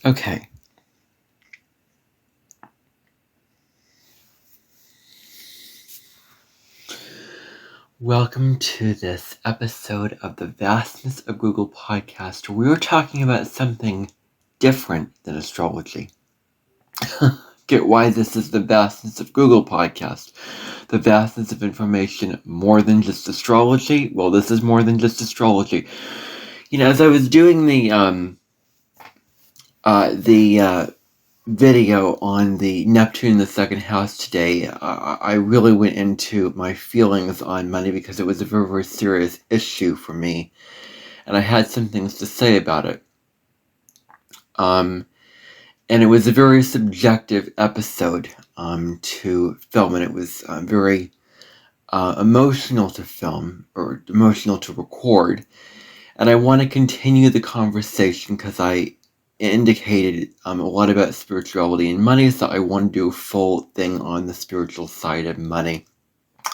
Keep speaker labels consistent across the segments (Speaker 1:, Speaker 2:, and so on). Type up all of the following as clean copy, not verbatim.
Speaker 1: Okay. Welcome to this episode of the Vastness of Google podcast. We're talking about something different than astrology. Get why this is the Vastness of Google podcast. The vastness of information more than just astrology. Well, this is more than just astrology. As I was doing the video on the Neptune in the second house today, I really went into my feelings on money because it was a very, very serious issue for me, and I had some things to say about it. And it was a very subjective episode to film, and it was very emotional to film, or emotional to record. And I want to continue the conversation because I indicated a lot about spirituality and money, so I want to do a full thing on the spiritual side of money.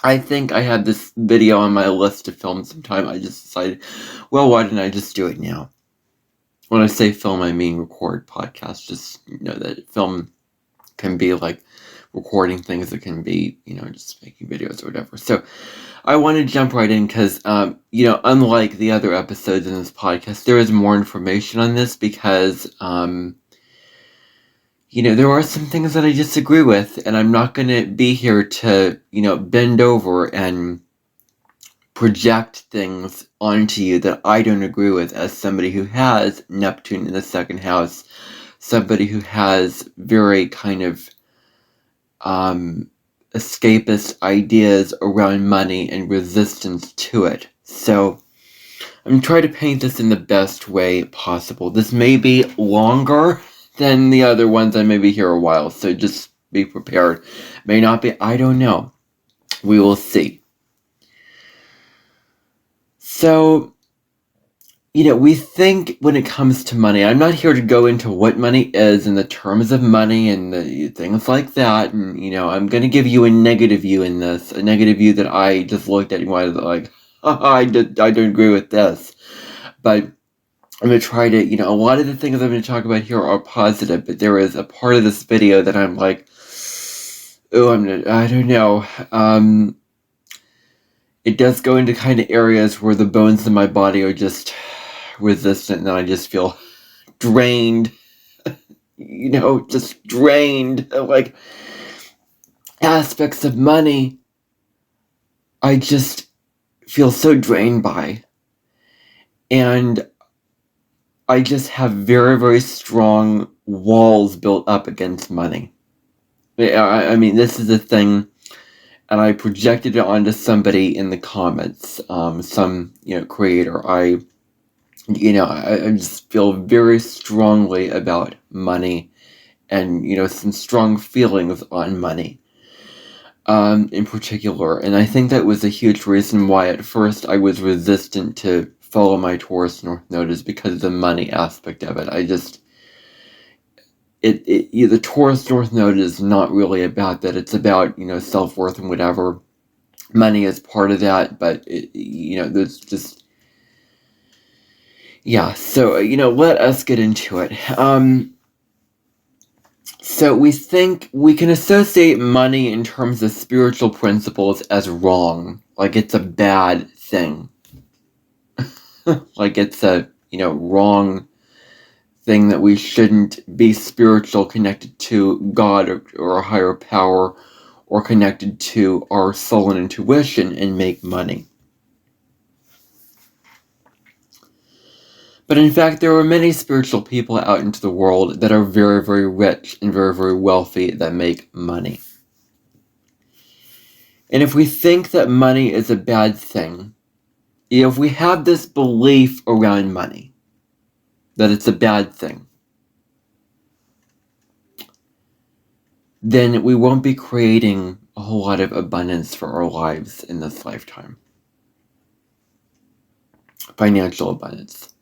Speaker 1: I think I had this video on my list to film sometime. I just decided, well, why didn't I just do it now? When I say film, I mean record podcast. Just know that film can be like recording things. It can be, just making videos or whatever. So I want to jump right in because, unlike the other episodes in this podcast, there is more information on this because, there are some things that I disagree with, and I'm not going to be here to, bend over and project things onto you that I don't agree with as somebody who has Neptune in the second house, somebody who has very kind of escapist ideas around money and resistance to it. So I'm trying to paint this in the best way possible. This may be longer than the other ones. I may be here a while, so just be prepared. May not be, I don't know. We will see. So, we think when it comes to money, I'm not here to go into what money is and the terms of money and the things like that. And, I'm going to give you a negative view in this, a negative view that I just looked at and was like, I don't agree with this. But I'm going to try to, a lot of the things I'm going to talk about here are positive, but there is a part of this video that I'm like, oh, I don't know. It does go into kind of areas where the bones in my body are just resistant, and I just feel drained, just drained. Like, aspects of money, I just feel so drained by. And I just have very, very strong walls built up against money. I mean, this is a thing, and I projected it onto somebody in the comments, some, creator. I just feel very strongly about money and, some strong feelings on money in particular. And I think that was a huge reason why at first I was resistant to follow my Taurus North Node, is because of the money aspect of it. The Taurus North Node is not really about that. It's about, self-worth and whatever. Money is part of that, but, there's just... Yeah, so, let us get into it. So we think we can associate money in terms of spiritual principles as wrong. Like it's a bad thing. Like it's a, wrong thing that we shouldn't be spiritual, connected to God or a higher power, or connected to our soul and intuition and make money. But in fact, there are many spiritual people out into the world that are very, very rich and very, very wealthy that make money. And if we think that money is a bad thing, if we have this belief around money, that it's a bad thing, then we won't be creating a whole lot of abundance for our lives in this lifetime. Financial abundance.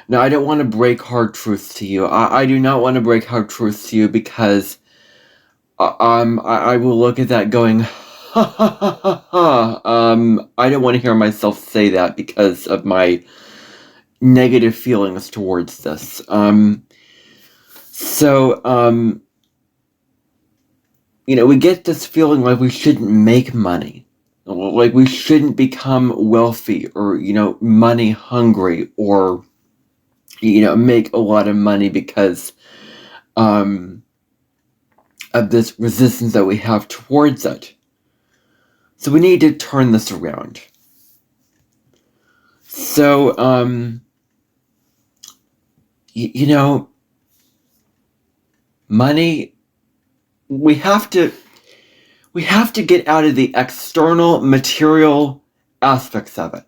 Speaker 1: Now, I don't want to break hard truths to you. I do not want to break hard truths to you because I will look at that going, ha ha ha ha ha. I don't want to hear myself say that because of my negative feelings towards this. So, we get this feeling like we shouldn't make money, like we shouldn't become wealthy or, money hungry, or, make a lot of money because of this resistance that we have towards it. So we need to turn this around. So, money, we have to get out of the external material aspects of it.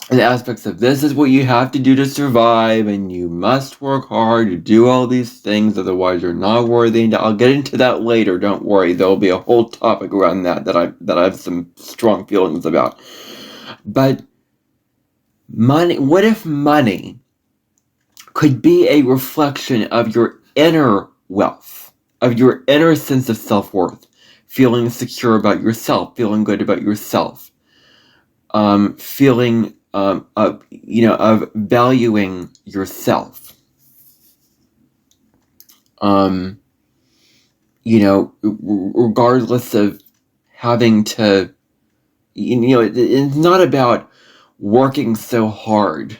Speaker 1: And the aspects of this is what you have to do to survive, and you must work hard to do all these things, otherwise you're not worthy. And I'll get into that later, don't worry. There'll be a whole topic around that I have some strong feelings about. But money, what if money could be a reflection of your inner wealth, of your inner sense of self-worth, feeling secure about yourself, feeling good about yourself, feeling of valuing yourself. Regardless of having to, it's not about working so hard.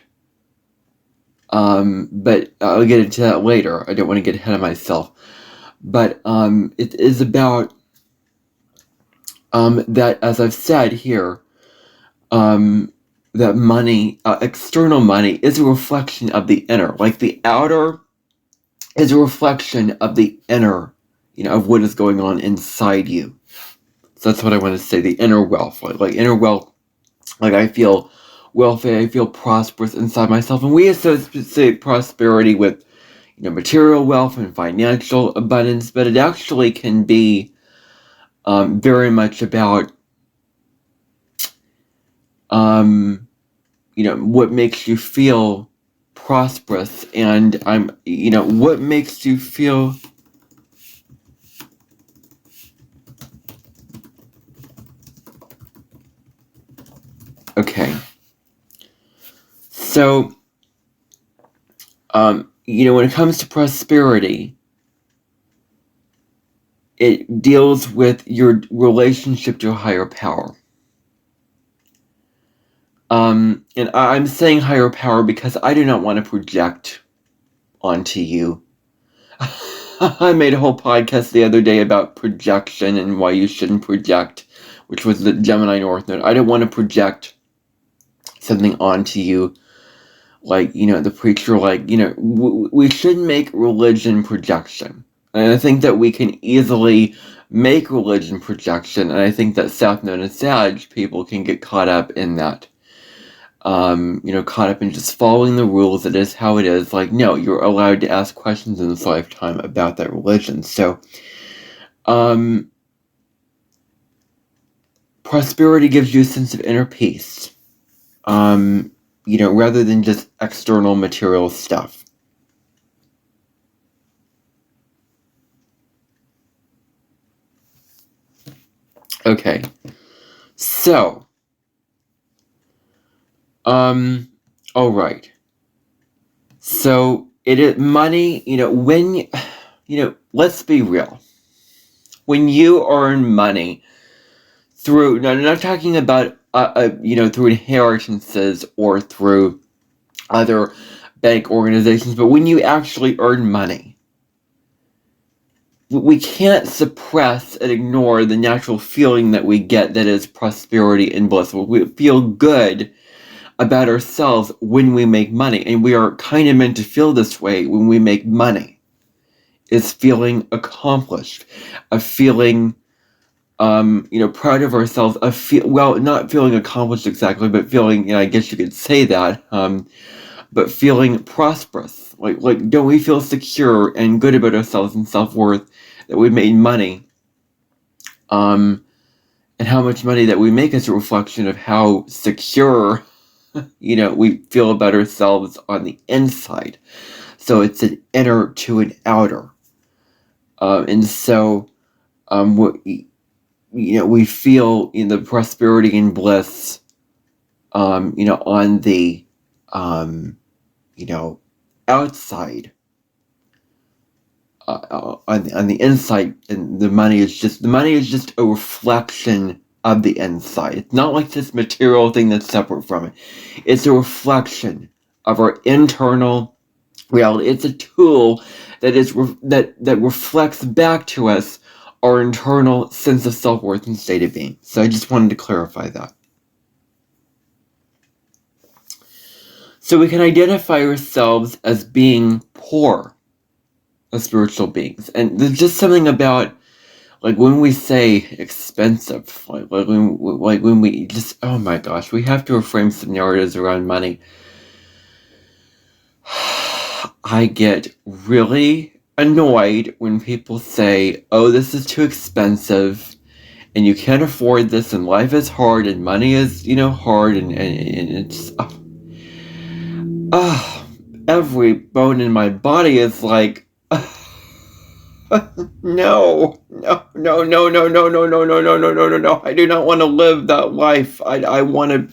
Speaker 1: But I'll get into that later. I don't want to get ahead of myself. But it is about that, as I've said here, that money, external money, is a reflection of the inner. Like the outer is a reflection of the inner, of what is going on inside you. So that's what I want to say, the inner wealth. Like inner wealth, like I feel wealthy, I feel prosperous inside myself. And we associate prosperity with, material wealth and financial abundance, but it actually can be very much about what makes you feel prosperous, and what makes you feel okay. So when it comes to prosperity, it deals with your relationship to a higher power. And I'm saying higher power because I do not want to project onto you. I made a whole podcast the other day about projection and why you shouldn't project, which was the Gemini North Node. I don't want to project something onto you, like, the preacher, like, we shouldn't make religion projection. And I think that we can easily make religion projection, and I think that South Node and Sag people can get caught up in that. Caught up in just following the rules. It is how it is. Like, no, you're allowed to ask questions in this lifetime about that religion. So, prosperity gives you a sense of inner peace, rather than just external material stuff. Okay, so, all right. So it is money, when, let's be real. When you earn money through, no, I'm not talking about, through inheritances or through other bank organizations, but when you actually earn money, we can't suppress and ignore the natural feeling that we get that is prosperity and bliss. We feel good about ourselves when we make money, and we are kind of meant to feel this way when we make money. Is feeling accomplished, a feeling, proud of ourselves, not feeling accomplished exactly, but feeling, I guess you could say that, but feeling prosperous. Like, don't we feel secure and good about ourselves and self-worth that we made money? And how much money that we make is a reflection of how secure, we feel about ourselves on the inside. So it's an inner to an outer. And so, we feel in the prosperity and bliss, on the, outside. on the inside, and the money is just a reflection of the inside. It's not like this material thing that's separate from it. It's a reflection of our internal reality. It's a tool that reflects back to us our internal sense of self-worth and state of being. So I just wanted to clarify that. So we can identify ourselves as being poor as spiritual beings. And there's just something about, like, when we say expensive, like when we just, oh my gosh, we have to reframe some narratives around money. I get really annoyed when people say, oh, this is too expensive, and you can't afford this, and life is hard, and money is, hard, and it's, every bone in my body is like, no, I do not want to live that life. I want to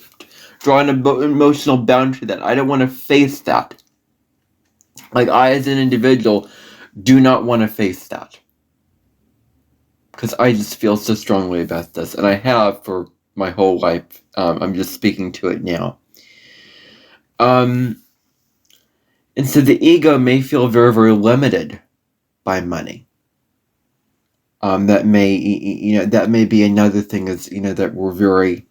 Speaker 1: draw an emotional boundary to that. I don't want to face that. Like, I, as an individual, do not want to face that. Because I just feel so strongly about this. And I have for my whole life. I'm just speaking to it now. And so the ego may feel very, very limited by money. That may be another thing, is, that we're very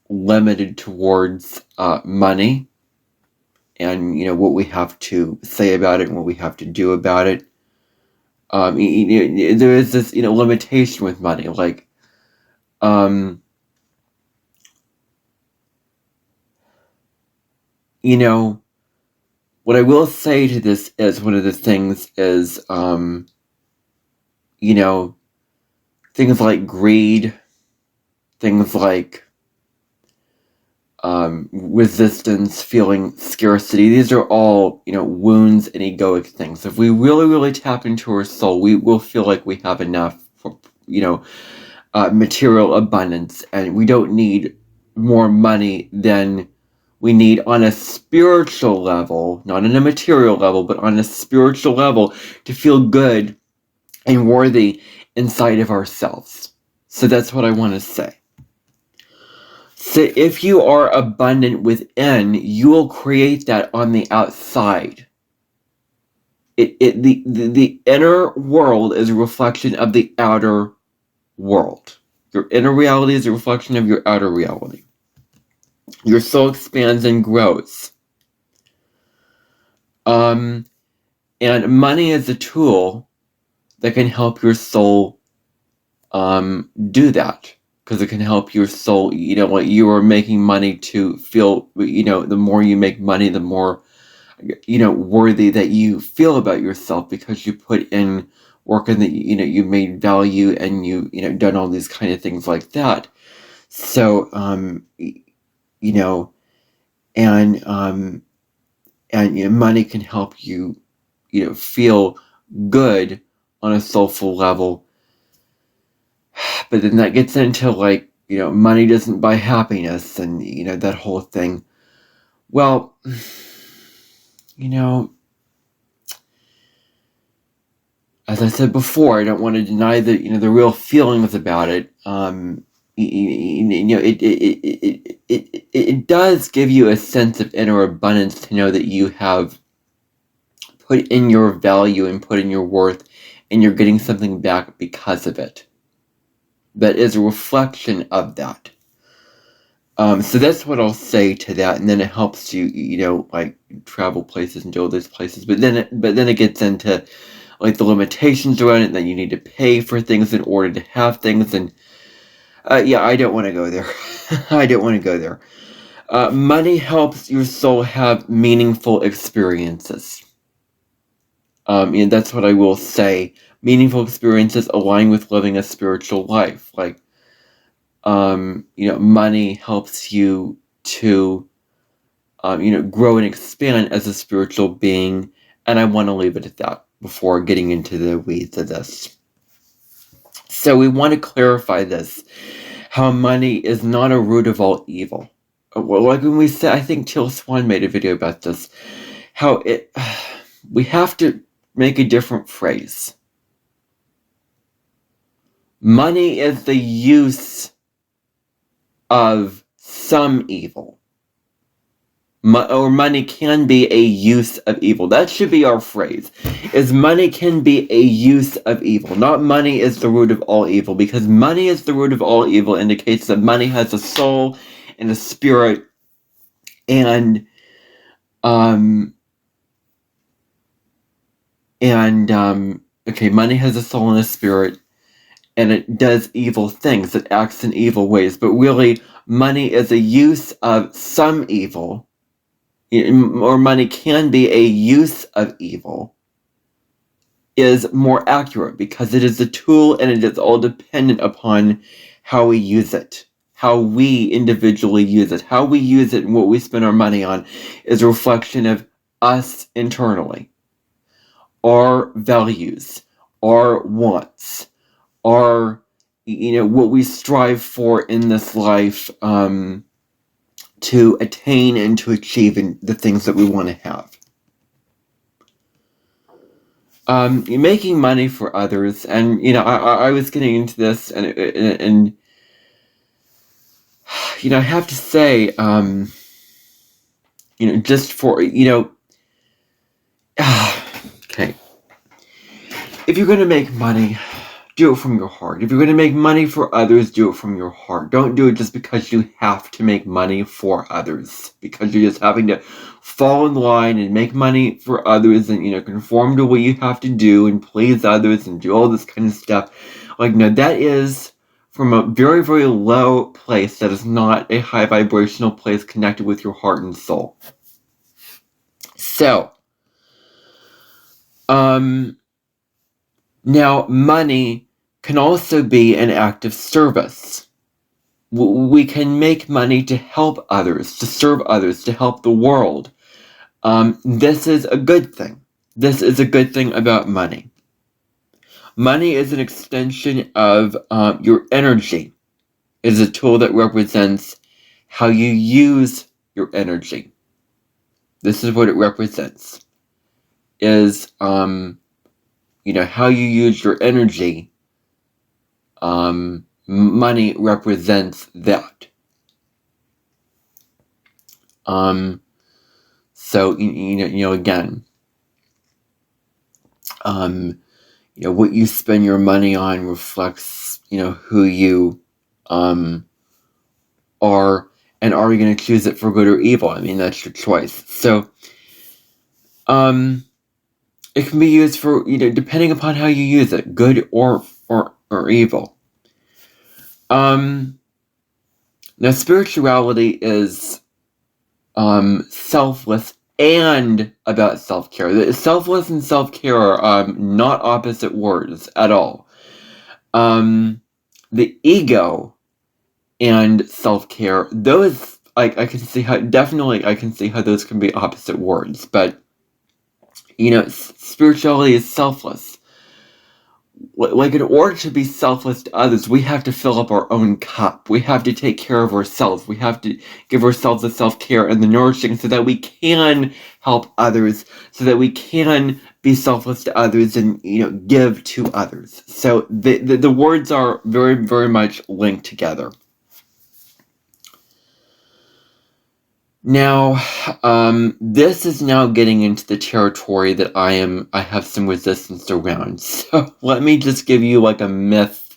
Speaker 1: limited towards money. And, what we have to say about it and what we have to do about it. There is this, limitation with money. Like, what I will say to this is, one of the things is, things like greed, things like resistance, feeling scarcity. These are all, wounds and egoic things. If we really, really tap into our soul, we will feel like we have enough for, material abundance, and we don't need more money than we need on a spiritual level, not on a material level, but on a spiritual level, to feel good and worthy inside of ourselves. So that's what I want to say. So if you are abundant within, you will create that on the outside. The inner world is a reflection of the outer world. Your inner reality is a reflection of your outer reality. Your soul expands and grows. And money is a tool that can help your soul do that. Because it can help your soul, like, you are making money to feel, the more you make money, the more, worthy that you feel about yourself, because you put in work and that, you made value, and you done all these kind of things like that. So, and money can help you, feel good on a soulful level. But then that gets into, like, money doesn't buy happiness, and, that whole thing. Well, as I said before, I don't want to deny the, the real feelings about it. It does give you a sense of inner abundance to know that you have put in your value and put in your worth, and you're getting something back because of it. That is a reflection of that. So that's what I'll say to that, and then it helps you, like, travel places and do all those places. But then it gets into, like, the limitations around it, that you need to pay for things in order to have things, and I don't want to go there. I don't want to go there. Money helps your soul have meaningful experiences. And that's what I will say. Meaningful experiences align with living a spiritual life. Like, money helps you to, grow and expand as a spiritual being. And I want to leave it at that before getting into the weeds of this. So we want to clarify this, how money is not a root of all evil. Well, like when we said, I think Teal Swan made a video about this, how we have to make a different phrase. Money is the use of some evil. Or money can be a use of evil. That should be our phrase. Is money can be a use of evil. Not money is the root of all evil. Because money is the root of all evil indicates that money has a soul and a spirit. And money has a soul and a spirit. And it does evil things. It acts in evil ways. But really, money is a use of some evil. Or money can be a use of evil, is more accurate because it is a tool and it is all dependent upon how we use it, how we individually use it. How we use it and what we spend our money on is a reflection of us internally, our values, our wants, our, what we strive for in this life, to attain and to achieve the things that we want to have. Making money for others, and I was getting into this, and I have to say, just for okay, if you're going to make money, do it from your heart. If you're going to make money for others, do it from your heart. Don't do it just because you have to make money for others. Because you're just having to fall in line and make money for others and, conform to what you have to do and please others and do all this kind of stuff. No, that is from a very, very low place. That is not a high vibrational place connected with your heart and soul. So, now money can also be an act of service. We can make money to help others, to serve others, to help the world. This is a good thing. This is a good thing about money. Money is an extension of your energy. It is a tool that represents how you use your energy. This is what it represents. Is, how you use your energy. Money represents that. So again, what you spend your money on reflects, who you are, and are you going to choose it for good or evil? I mean, that's your choice. So, it can be used for, depending upon how you use it, good or evil. Now spirituality is selfless and about self-care. Selfless and self-care are not opposite words at all. The ego and self-care, those I can see how those can be opposite words, but spirituality is selfless. In order to be selfless to others, we have to fill up our own cup. We have to take care of ourselves. We have to give ourselves the self-care and the nourishing so that we can help others, so that we can be selfless to others and, give to others. So the words are very, very much linked together. Now, this is now getting into the territory that I have some resistance around. So let me just give you like a myth,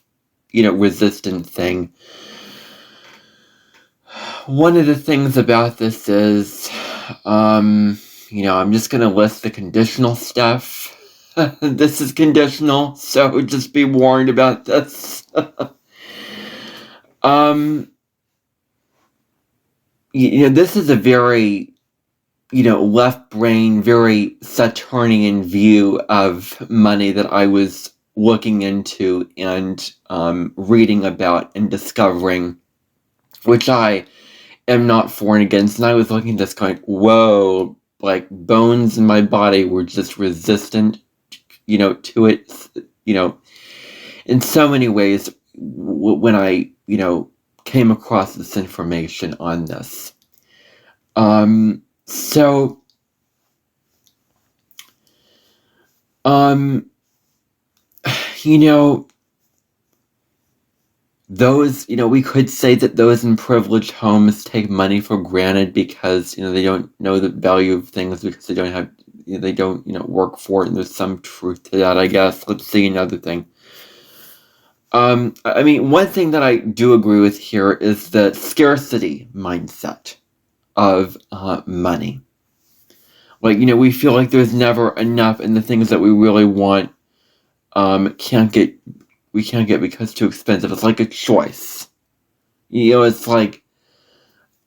Speaker 1: resistant thing. One of the things about this is, I'm just going to list the conditional stuff. This is conditional, so just be warned about this. This is a very, left brain, very Saturnian view of money that I was looking into and reading about and discovering, which I am not for and against. And I was looking at this going, whoa, like bones in my body were just resistant, to it, in so many ways when I, came across this information on this. So Um, you know, we could say that those in privileged homes take money for granted because, they don't know the value of things because they don't have, they don't, work for it. And there's some truth to that, I guess. Let's see another thing. I mean, one thing that I do agree with here is the scarcity mindset of money. Like, we feel like there's never enough, and the things that we really want can't get because it's too expensive. It's like a choice. It's like,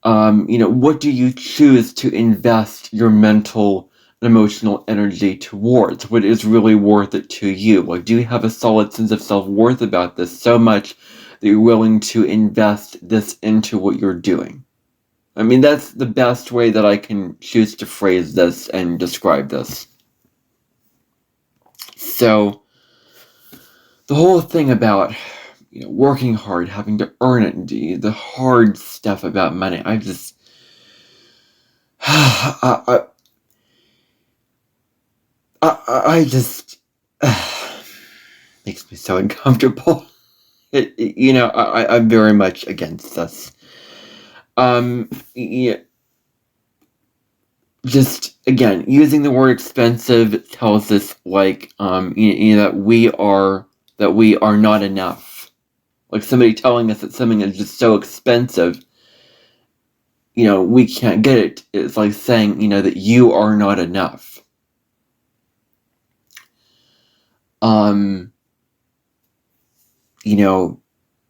Speaker 1: what do you choose to invest your mental and emotional energy towards? What is really worth it to you? Like, do you have a solid sense of self-worth about this so much that you're willing to invest this into what you're doing? I mean, that's the best way that I can choose to phrase this and describe this. So, the whole thing about, working hard, having to earn it, the hard stuff about money, I just, I just, makes me so uncomfortable. I'm very much against this. Just again, using the word expensive tells us like, that we are not enough. Like somebody telling us that something is just so expensive, we can't get it. It's like saying, that you are not enough.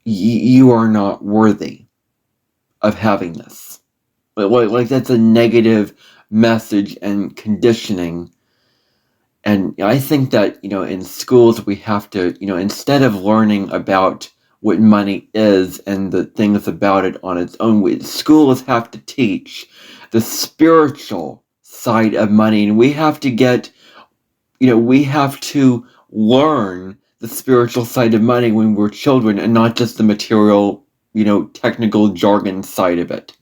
Speaker 1: You are not worthy of having this. Like that's a negative message and conditioning. And I think that, in schools we have to, instead of learning about what money is and the things about it on its own, schools have to teach the spiritual side of money. And we have to we have to learn the spiritual side of money when we're children and not just the material, technical jargon side of it.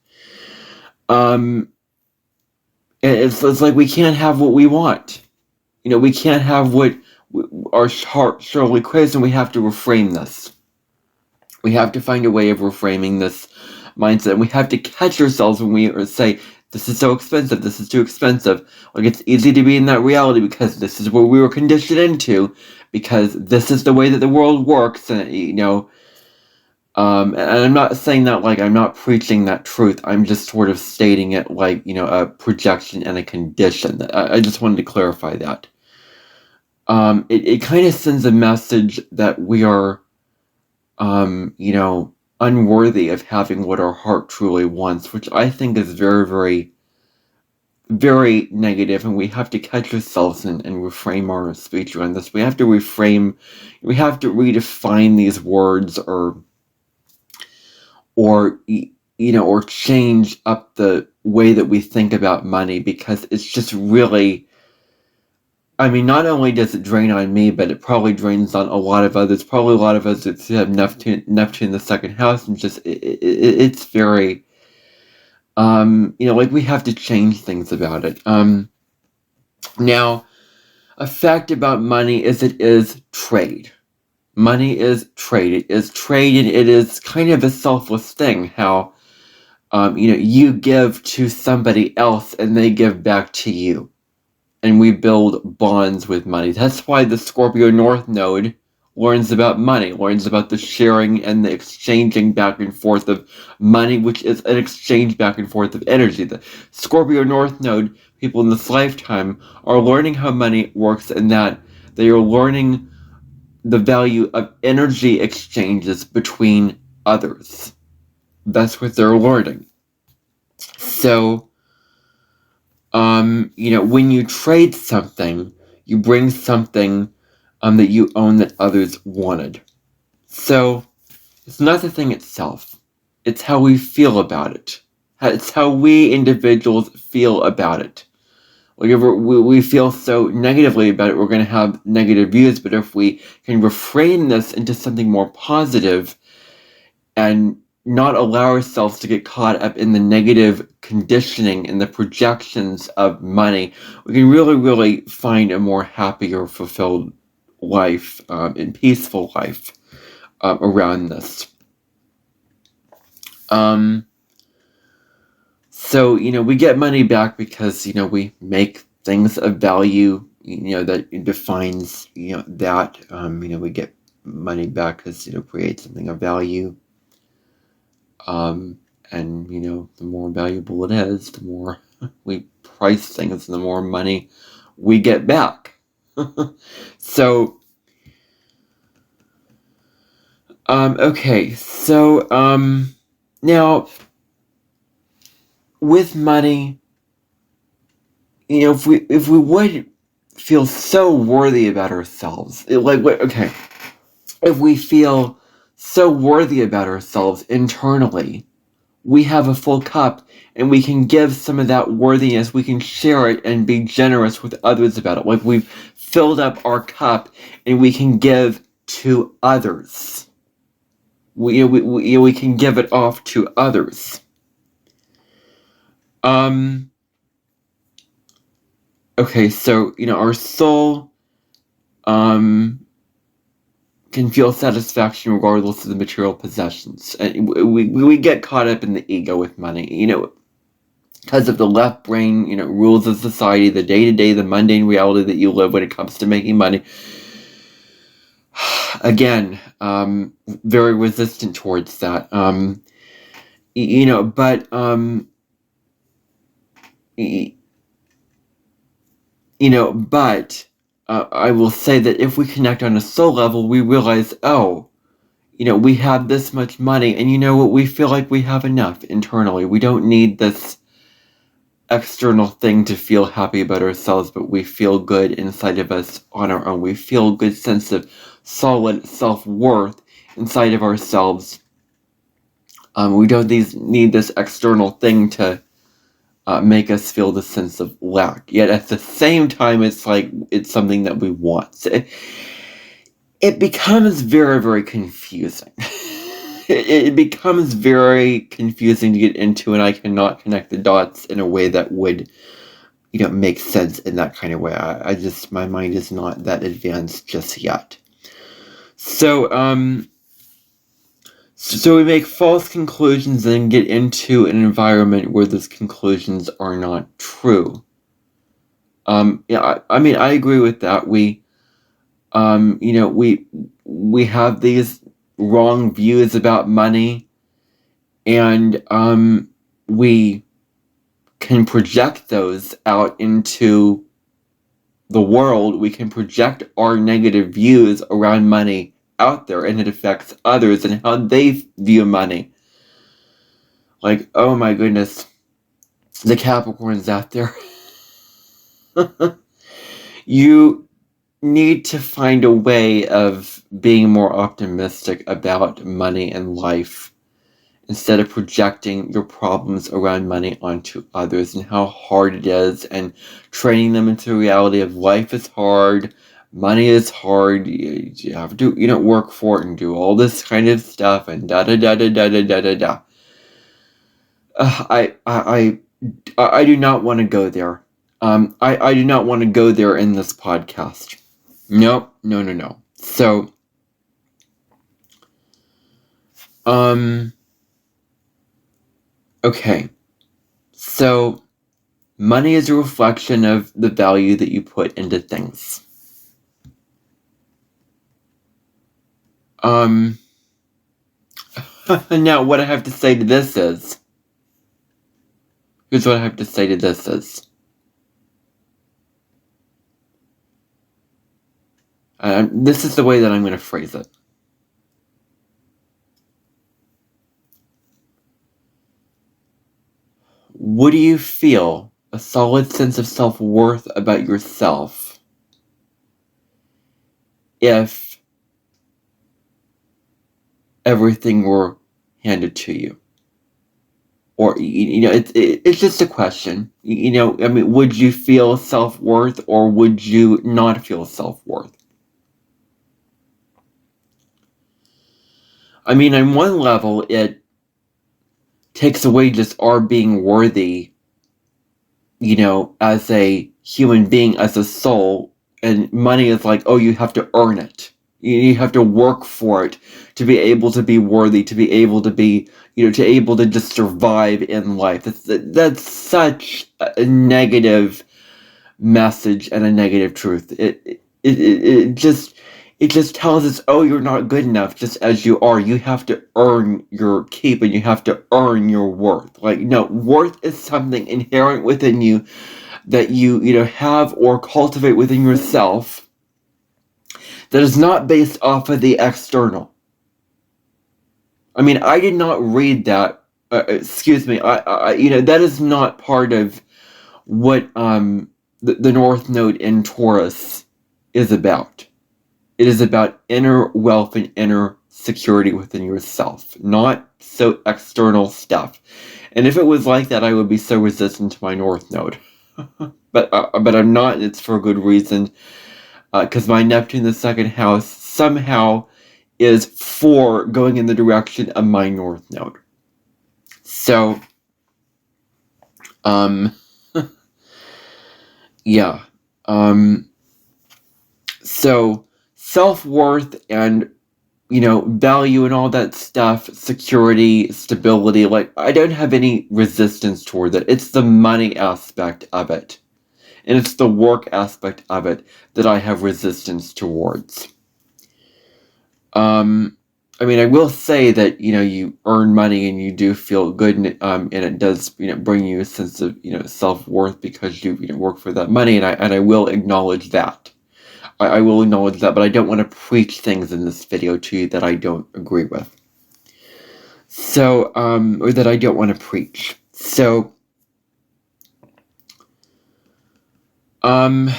Speaker 1: It's like we can't have what we want. We can't have what our heart surely craves, and we have to reframe this. We have to find a way of reframing this mindset, and we have to catch ourselves when we say, this is so expensive, this is too expensive. Like, it's easy to be in that reality because this is what we were conditioned into, because this is the way that the world works, and, and I'm not saying that like I'm not preaching that truth. I'm just sort of stating it like, a projection and a condition. I just wanted to clarify that. It kind of sends a message that we are, unworthy of having what our heart truly wants, which I think is very, very, very negative, and we have to catch ourselves and reframe our speech around this. We have to redefine these words or change up the way that we think about money, because it's just really, I mean, not only does it drain on me, but it probably drains on a lot of others. Probably a lot of us that have Neptune in the second house, and just it's very, like we have to change things about it. Now, a fact about money is it is trade. Money is trade. It is trade, and it is kind of a selfless thing. How, you give to somebody else, and they give back to you. And we build bonds with money. That's why the Scorpio North Node learns about money, learns about the sharing and the exchanging back and forth of money, which is an exchange back and forth of energy. The Scorpio North Node people in this lifetime are learning how money works, and that they are learning the value of energy exchanges between others. That's what they're learning. So, when you trade something, you bring something that you own that others wanted. So, it's not the thing itself. It's how we feel about it. It's how we individuals feel about it. Like if we feel so negatively about it, we're going to have negative views. But if we can reframe this into something more positive and not allow ourselves to get caught up in the negative conditioning and the projections of money, we can really, really find a more happier, fulfilled life and peaceful life around this. So, we get money back because, we make things of value, that defines, that, we get money back because, create something of value. And, the more valuable it is, the more we price things, the more money we get back. So, okay, so, now, with money, if we would feel so worthy about ourselves, if we feel so worthy about ourselves internally, we have a full cup and we can give some of that worthiness, we can share it and be generous with others about it. Like we've filled up our cup and we can give to others. We can give it off to others. Okay, so, our soul can feel satisfaction regardless of the material possessions. And we get caught up in the ego with money, because of the left brain, rules of society, the day-to-day, the mundane reality that you live when it comes to making money. Again, very resistant towards that. But I will say that if we connect on a soul level, we realize, we have this much money, and we feel like we have enough internally. We don't need this external thing to feel happy about ourselves, but we feel good inside of us on our own. We feel a good sense of solid self-worth inside of ourselves. We don't need this external thing to make us feel the sense of lack. Yet at the same time, it's like it's something that we want. So it becomes very, very confusing. It becomes very confusing to get into, and I cannot connect the dots in a way that would, make sense in that kind of way. My mind is not that advanced just yet. So, so we make false conclusions and get into an environment where those conclusions are not true. I agree with that. We have these wrong views about money, and we can project those out into the world. We can project our negative views around money out there, and it affects others and how they view money. Like, oh my goodness, the Capricorns out there. You need to find a way of being more optimistic about money and life instead of projecting your problems around money onto others and how hard it is, and training them into the reality of life is hard, money is hard, you have to work for it and do all this kind of stuff and da-da-da-da-da-da-da-da. I do not want to go there. I do not want to go there in this podcast. No. So, okay. So, money is a reflection of the value that you put into things. Now what I have to say to this is, here's what I have to say to this is, this is the way that I'm going to phrase it. Would you feel a solid sense of self-worth about yourself if everything were handed to you? Or, it's just a question. Would you feel self-worth, or would you not feel self-worth? On one level, it takes away just our being worthy, as a human being, as a soul. And money is like, oh, you have to earn it. You have to work for it to be able to be worthy, to be able to be, to able to just survive in life. That's such a negative message and a negative truth. It just tells us, oh, you're not good enough just as you are. You have to earn your keep, and you have to earn your worth. Like, no, worth is something inherent within you that you have or cultivate within yourself, that is not based off of the external. I mean, I did not read that. Excuse me. That is not part of what the North Node in Taurus is about. It is about inner wealth and inner security within yourself, not so external stuff. And if it was like that, I would be so resistant to my North Node. but I'm not, and it's for a good reason. Because my Neptune, the second house, somehow is for going in the direction of my North Node. So, yeah. So, self-worth and, value and all that stuff, security, stability, like, I don't have any resistance toward it. It's the money aspect of it. And it's the work aspect of it that I have resistance towards. I will say that, you earn money and you do feel good, and it does, bring you a sense of, self-worth because you work for that money, and I will acknowledge that. I will acknowledge that, but I don't want to preach things in this video to you that I don't agree with. So, or that I don't want to preach. So, I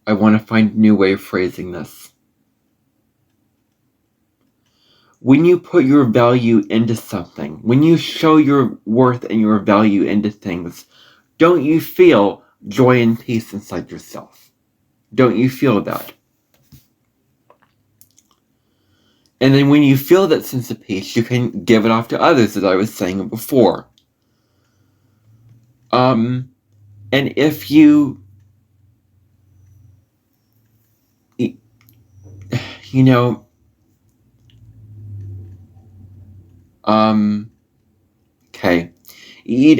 Speaker 1: want to find a new way of phrasing this. When you put your value into something, when you show your worth and your value into things, don't you feel joy and peace inside yourself? Don't you feel that? And then when you feel that sense of peace, you can give it off to others, as I was saying before. And if you, okay.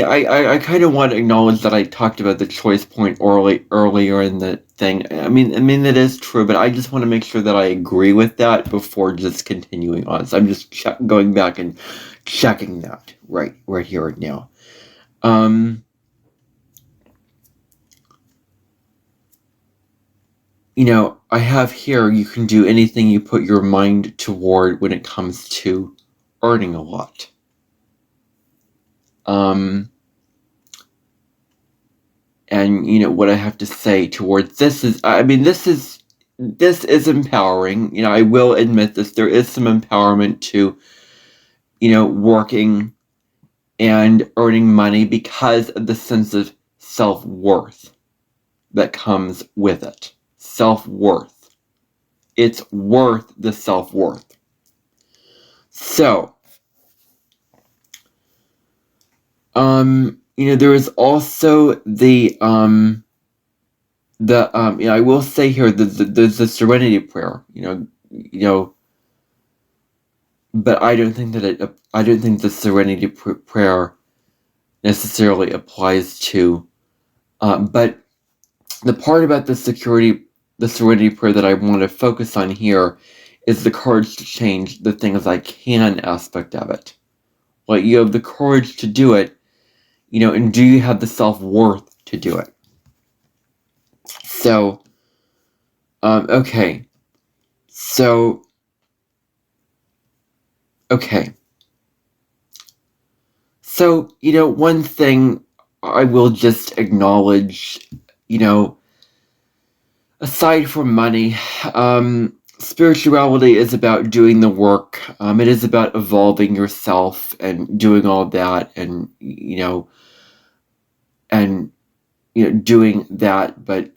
Speaker 1: I kind of want to acknowledge that I talked about the choice point earlier in the thing. I mean that is true, but I just want to make sure that I agree with that before just continuing on. So I'm just going back and checking that right here and now. I have here, you can do anything you put your mind toward when it comes to earning a lot. And what I have to say towards this is, this is empowering. I will admit this. There is some empowerment to, working and earning money because of the sense of self-worth that comes with it. Self-worth. It's worth the self-worth. So, there is also the I will say here, there's the serenity prayer, but I don't think the serenity prayer necessarily applies to, but the part about the serenity prayer that I want to focus on here is the courage to change the things I can aspect of it. Like, you have the courage to do it, and do you have the self-worth to do it? So, okay. So, okay. So, one thing I will just acknowledge, aside from money, spirituality is about doing the work. It is about evolving yourself and doing all that, and, and doing that, but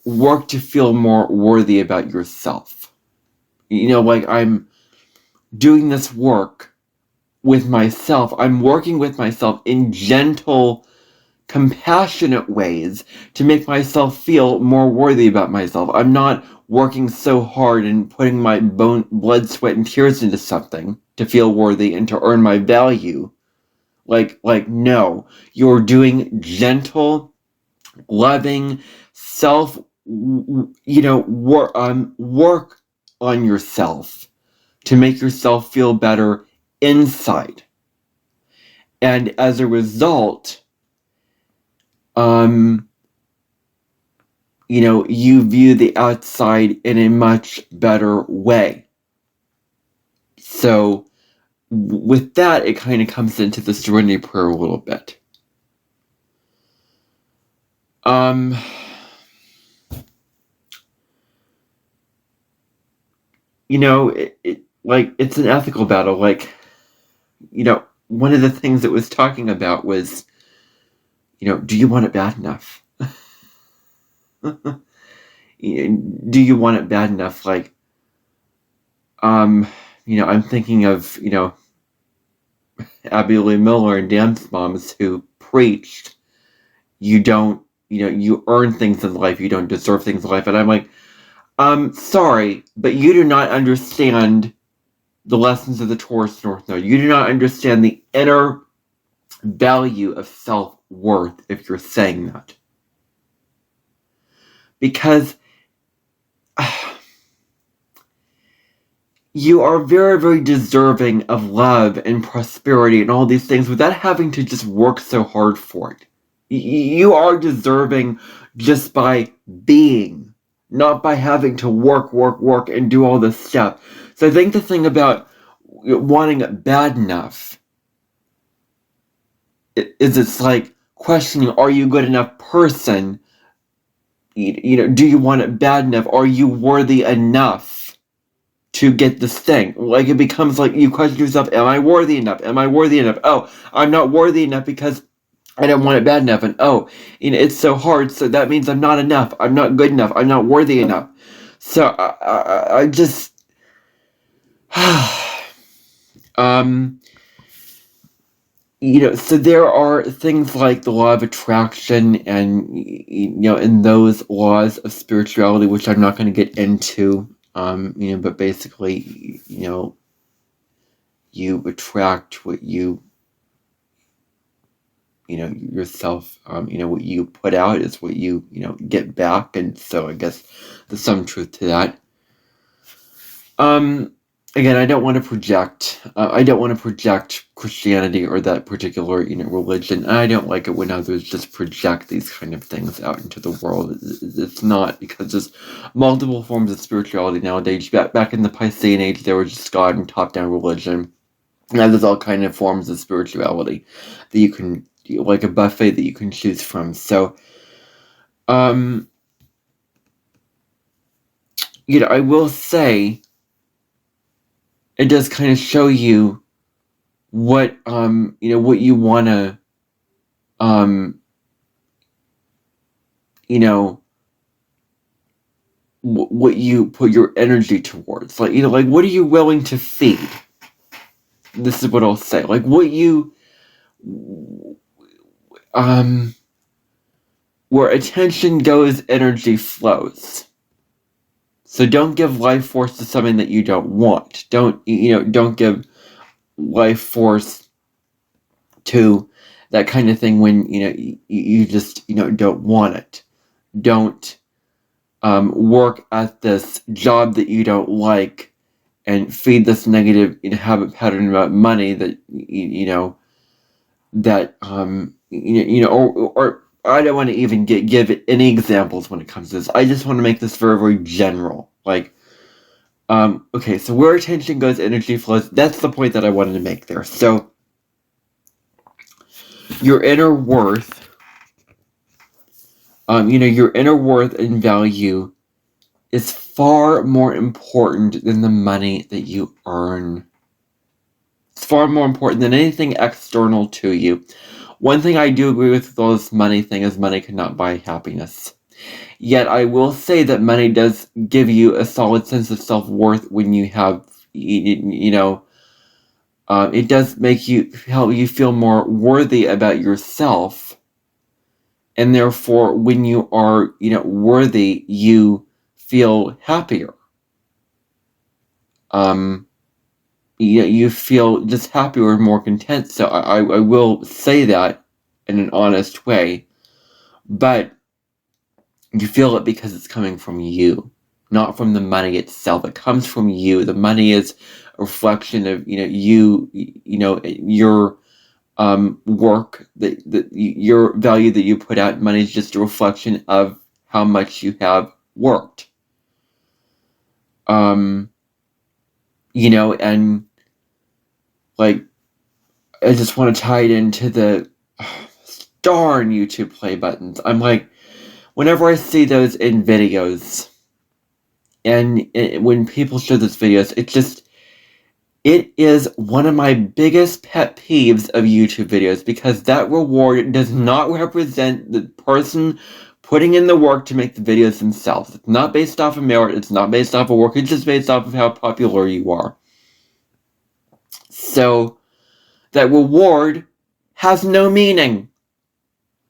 Speaker 1: work to feel more worthy about yourself. Like I'm doing this work with myself. I'm working with myself in gentle, compassionate ways to make myself feel more worthy about myself. I'm not working so hard and putting my blood, sweat, and tears into something to feel worthy and to earn my value. No, you're doing gentle, loving, self, work on yourself to make yourself feel better inside. And as a result, you view the outside in a much better way. So with that, it kind of comes into the serenity prayer a little bit. It's an ethical battle. One of the things it was talking about was, do you want it bad enough? Do you want it bad enough? I'm thinking of, Abby Lee Miller and Dance Moms who preached, you earn things in life, you don't deserve things in life. And I'm like, sorry, but you do not understand the lessons of the Taurus North Node. You do not understand the inner value of self-worth if you're saying that. Because you are very, very deserving of love and prosperity and all these things without having to just work so hard for it. You are deserving just by being, not by having to work, and do all this stuff. So I think the thing about wanting it bad enough is it's like questioning, are you a good enough person? Do you want it bad enough? Are you worthy enough to get this thing? Like, it becomes like you question yourself, am I worthy enough? Am I worthy enough? Oh, I'm not worthy enough because I don't want it bad enough. And it's so hard, so that means I'm not enough. I'm not good enough. I'm not worthy enough. So I just so there are things like the law of attraction and in those laws of spirituality, which I'm not going to get into, but basically, you attract what you yourself, what you put out is what you get back. And so I guess there's some truth to that. Again, I don't want to project Christianity or that particular, religion. I don't like it when others just project these kind of things out into the world. It's not, because there's multiple forms of spirituality nowadays. Back in the Piscean Age, there was just God and top-down religion. Now there's all kind of forms of spirituality that you can, like a buffet that you can choose from. So, I will say, it does kind of show you what, what you want to, what you put your energy towards. What are you willing to feed? This is what I'll say. Where attention goes, energy flows. So don't give life force to something that you don't want. Don't give life force to that kind of thing when, you just, don't want it. Don't work at this job that you don't like and feed this negative habit pattern about money that, or I don't want to even give it any examples when it comes to this. I just want to make this very, very general. Okay, so where attention goes, energy flows. That's the point that I wanted to make there. So, your inner worth, your inner worth and value is far more important than the money that you earn. It's far more important than anything external to you. One thing I do agree with this money thing is money cannot buy happiness. Yet I will say that money does give you a solid sense of self-worth when you have, it does help you feel more worthy about yourself. And therefore, when you are, worthy, you feel happier. You feel just happier and more content. So I will say that in an honest way. But you feel it because it's coming from you, not from the money itself. It comes from you. The money is a reflection of, your work, your value that you put out. Money is just a reflection of how much you have worked. And like, I just want to tie it into the darn YouTube play buttons. I'm like, whenever I see those in videos, and when people show those videos, it is one of my biggest pet peeves of YouTube videos, because that reward does not represent the person putting in the work to make the videos themselves. It's not based off of merit, it's not based off of work, it's just based off of how popular you are. So, that reward has no meaning,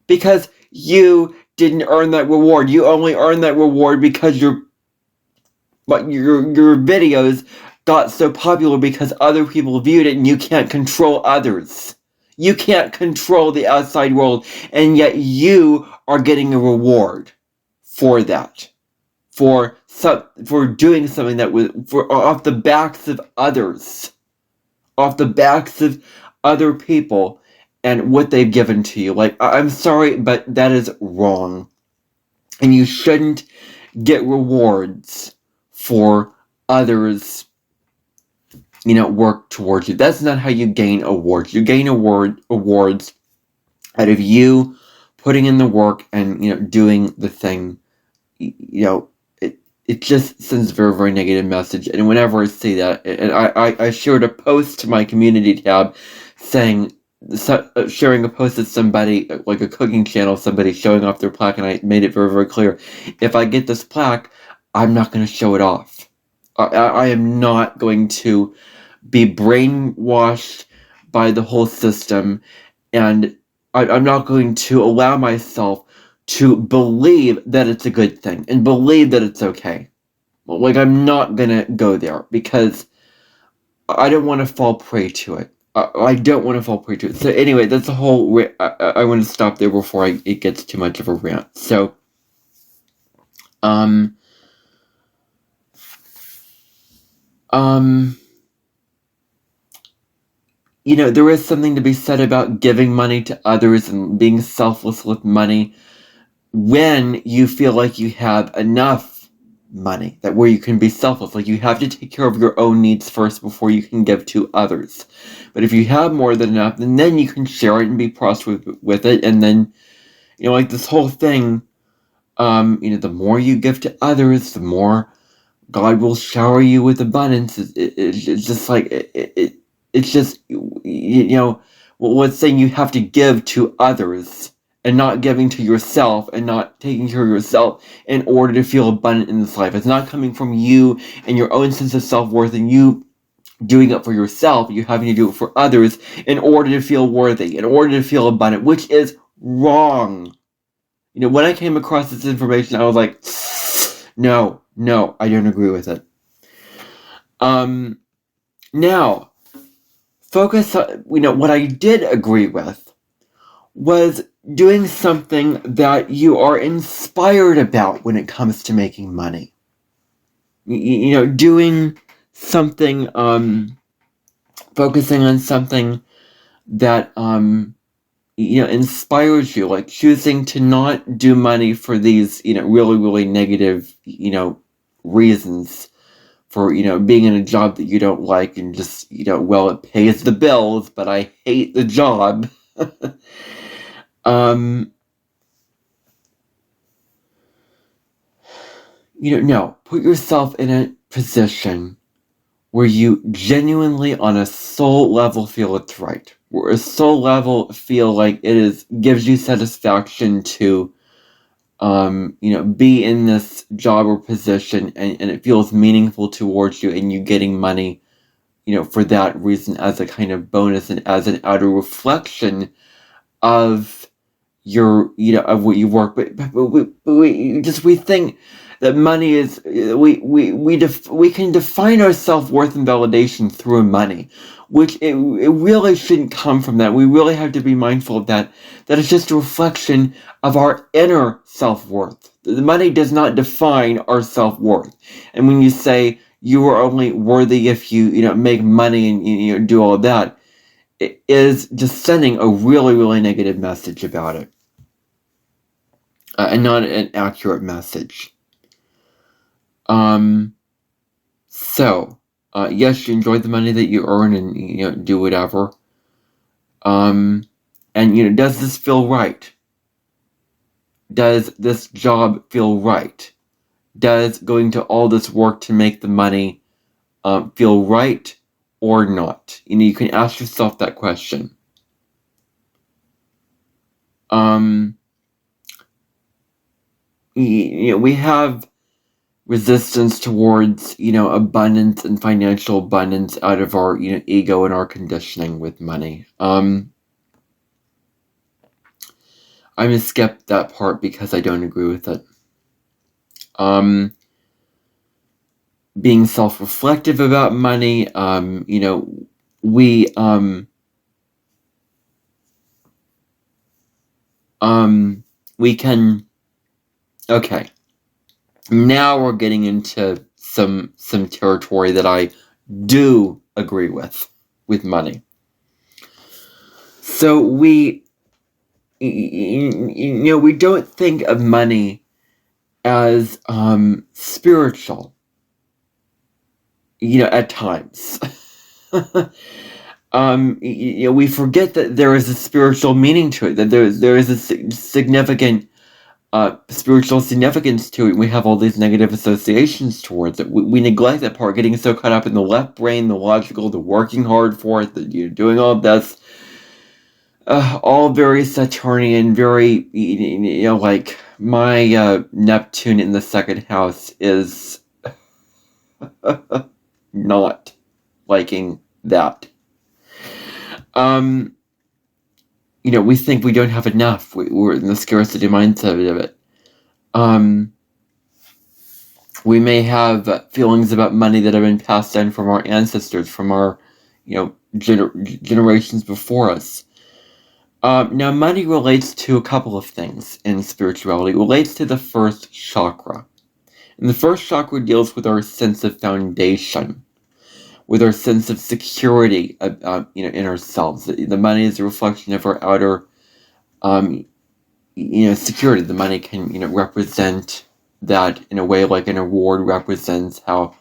Speaker 1: because you didn't earn that reward. You only earned that reward because your videos got so popular because other people viewed it, and you can't control others. You can't control the outside world, and yet you are getting a reward for that. For doing something that was off the backs of others. Off the backs of other people and what they've given to you. Like, I'm sorry, but that is wrong. And you shouldn't get rewards for others, work towards you. That's not how you gain awards. You gain awards out of you putting in the work and, doing the thing. It just sends a very, very negative message. And whenever I see that, and I shared a post to my community tab saying, sharing a post of somebody, like a cooking channel, somebody showing off their plaque, and I made it very, very clear, if I get this plaque, I'm not going to show it off. I am not going to be brainwashed by the whole system, and I'm not going to allow myself to believe that it's a good thing and believe that it's okay. Like, I'm not gonna go there because I don't want to fall prey to it. I don't want to fall prey to it. So anyway, that's a whole. I want to stop there before it gets too much of a rant. So, there is something to be said about giving money to others and being selfless with money when you feel like you have enough money, that where you can be selfless. Like, you have to take care of your own needs first before you can give to others. But if you have more than enough, then you can share it and be prosperous with it. And then, like this whole thing, the more you give to others, the more God will shower you with abundance. It's just like, it's just, what's saying you have to give to others and not giving to yourself and not taking care of yourself in order to feel abundant in this life. It's not coming from you and your own sense of self-worth and you doing it for yourself. You're having to do it for others in order to feel worthy, in order to feel abundant, which is wrong. When I came across this information, I was like, no, I don't agree with it. Now, focus on, what I did agree with was doing something that you are inspired about when it comes to making money. Doing something, focusing on something that, inspires you, like choosing to not do money for these, really, really negative, reasons, for, being in a job that you don't like and just, well, it pays the bills, but I hate the job. No, put yourself in a position where you genuinely on a soul level feel it's right, where a soul level feel like gives you satisfaction to be in this job or position, and it feels meaningful towards you, and you getting money, for that reason as a kind of bonus and as an outer reflection of of what you work. But we think that money is, we can define our self-worth and validation through money, which it really shouldn't come from that. We really have to be mindful of that it's just a reflection of our inner self-worth. The money does not define our self-worth. And when you say you are only worthy if you make money and do all of that, it is just sending a really, really negative message about it. And not an accurate message. So, yes, you enjoy the money that you earn and, do whatever. And, does this feel right? Does this job feel right? Does going to all this work to make the money feel right or not? You can ask yourself that question. We have resistance towards, abundance and financial abundance out of our, ego and our conditioning with money. I'm gonna skip that part because I don't agree with it. Being self-reflective about money, we can, okay. Now we're getting into some territory that I do agree with money. So we don't think of money as spiritual, at times. We forget that there is a spiritual meaning to it, that there is a significant spiritual significance to it. We have all these negative associations towards it. We neglect that part, getting so caught up in the left brain, the logical, the working hard for it, doing all of this. All very Saturnian, very, like my Neptune in the second house is not liking that. We think we don't have enough. We're in the scarcity mindset of it. We may have feelings about money that have been passed down from our ancestors, from our, generations before us. Now, money relates to a couple of things in spirituality. It relates to the first chakra. And the first chakra deals with our sense of foundation, with our sense of security, in ourselves. The money is a reflection of our outer, security. The money can, represent that in a way, like an award represents how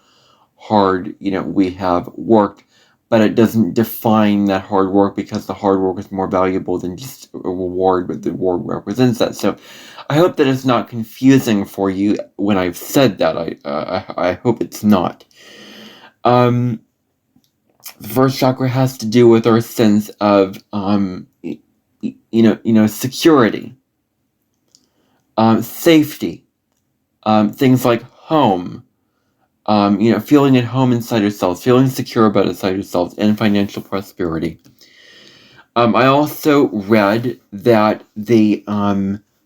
Speaker 1: hard, we have worked, but it doesn't define that hard work, because the hard work is more valuable than just a reward, but the reward represents that. So I hope that it's not confusing for you when I've said that. I hope it's not. The first chakra has to do with our sense of, security, safety, things like home, feeling at home inside yourselves, feeling secure about inside yourselves, and financial prosperity. I also read that the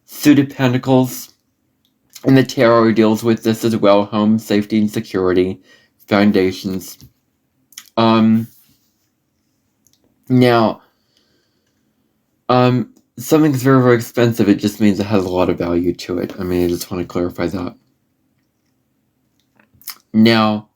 Speaker 1: Suit of Pentacles and the Tarot deals with this as well: home, safety, and security, foundations. Now, something's very, very expensive. It just means it has a lot of value to it. I just want to clarify that. Now,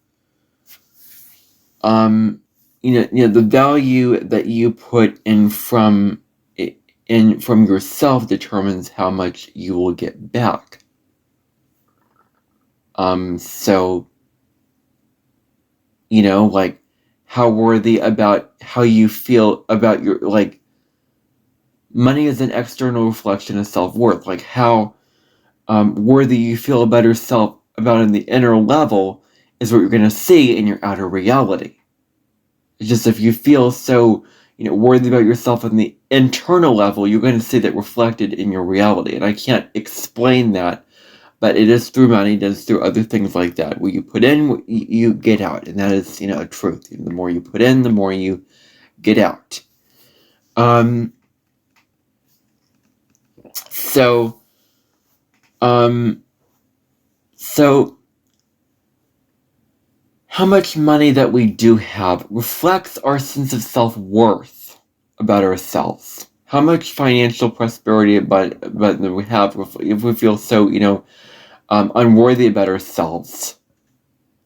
Speaker 1: the value that you put in from yourself determines how much you will get back. So, like how worthy about how you feel about your, like, money is an external reflection of self-worth. Like how worthy you feel about yourself, about in the inner level, is what you're going to see in your outer reality. It's just if you feel so, worthy about yourself on the internal level, you're going to see that reflected in your reality. And I can't explain that, but it is through money, it is through other things like that. What you put in, you get out. And that is, a truth. The more you put in, the more you get out. So how much money that we do have reflects our sense of self-worth about ourselves. How much financial prosperity but we have, if we feel so, unworthy about ourselves,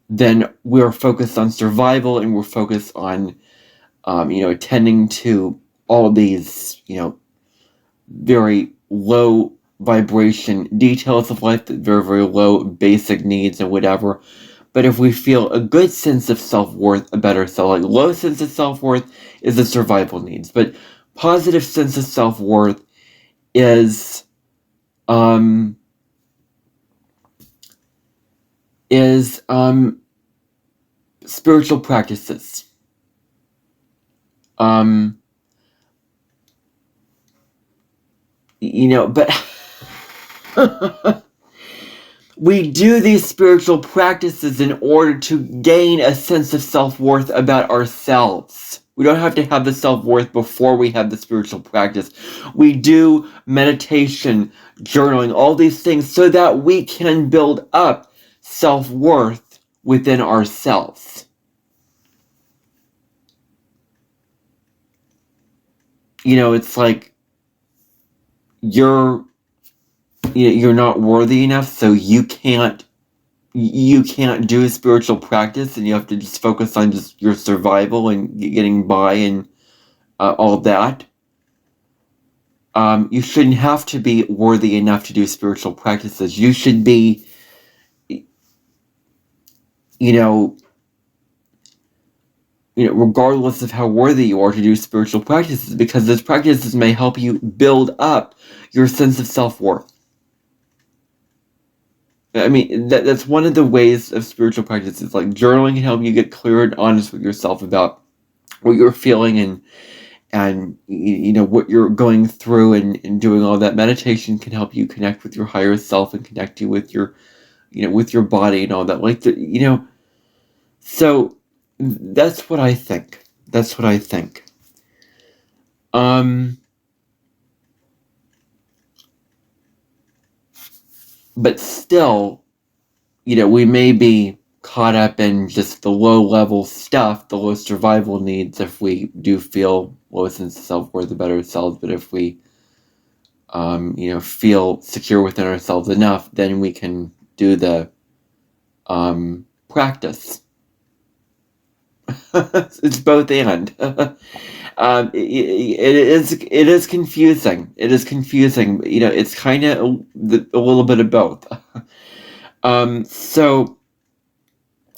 Speaker 1: then we're focused on survival and we're focused on, attending to all of these, very low vibration details of life, that very, very low basic needs and whatever. But if we feel a good sense of self-worth, a better self, like low sense of self-worth is the survival needs, but positive sense of self-worth is spiritual practices. But we do these spiritual practices in order to gain a sense of self-worth about ourselves. We don't have to have the self-worth before we have the spiritual practice. We do meditation, journaling, all these things so that we can build up self-worth within ourselves. It's like you're not worthy enough, so you can't do a spiritual practice, and you have to just focus on just your survival and getting by and all that. You shouldn't have to be worthy enough to do spiritual practices. You should be, regardless of how worthy you are to do spiritual practices, because those practices may help you build up your sense of self-worth. I mean, that's one of the ways of spiritual practices. Like journaling can help you get clear and honest with yourself about what you're feeling and what you're going through, and doing all that. Meditation can help you connect with your higher self and connect you with your, with your body and all that. So that's what I think. But still, we may be caught up in just the low-level stuff, the low survival needs, if we do feel low sense of self-worth about ourselves. But if we, feel secure within ourselves enough, then we can do the practice. It's both and. It is confusing. It's kind of a little bit of both. So,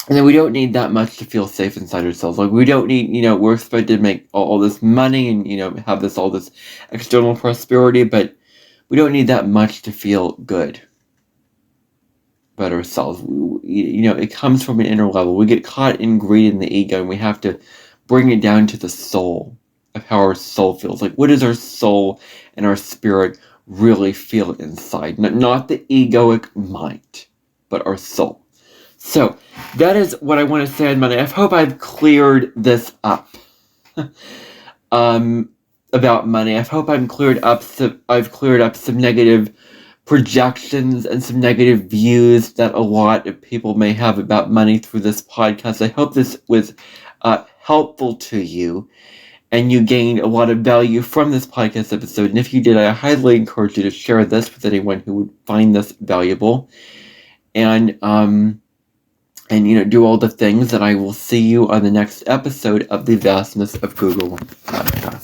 Speaker 1: and then we don't need that much to feel safe inside ourselves. Like we don't need, we're expected to make all this money and, have all this external prosperity, but we don't need that much to feel good about ourselves. It comes from an inner level. We get caught in greed and the ego, and we have to bring it down to the soul of how our soul feels. Like, what does our soul and our spirit really feel inside? Not the egoic mind, but our soul. So that is what I want to say on Monday. I hope I've cleared this up about money. I hope I've cleared up some negative projections and some negative views that a lot of people may have about money through this podcast. I hope this was helpful to you and you gained a lot of value from this podcast episode. And if you did, I highly encourage you to share this with anyone who would find this valuable. And do all the things. And I will see you on the next episode of the Vastness of Google podcast.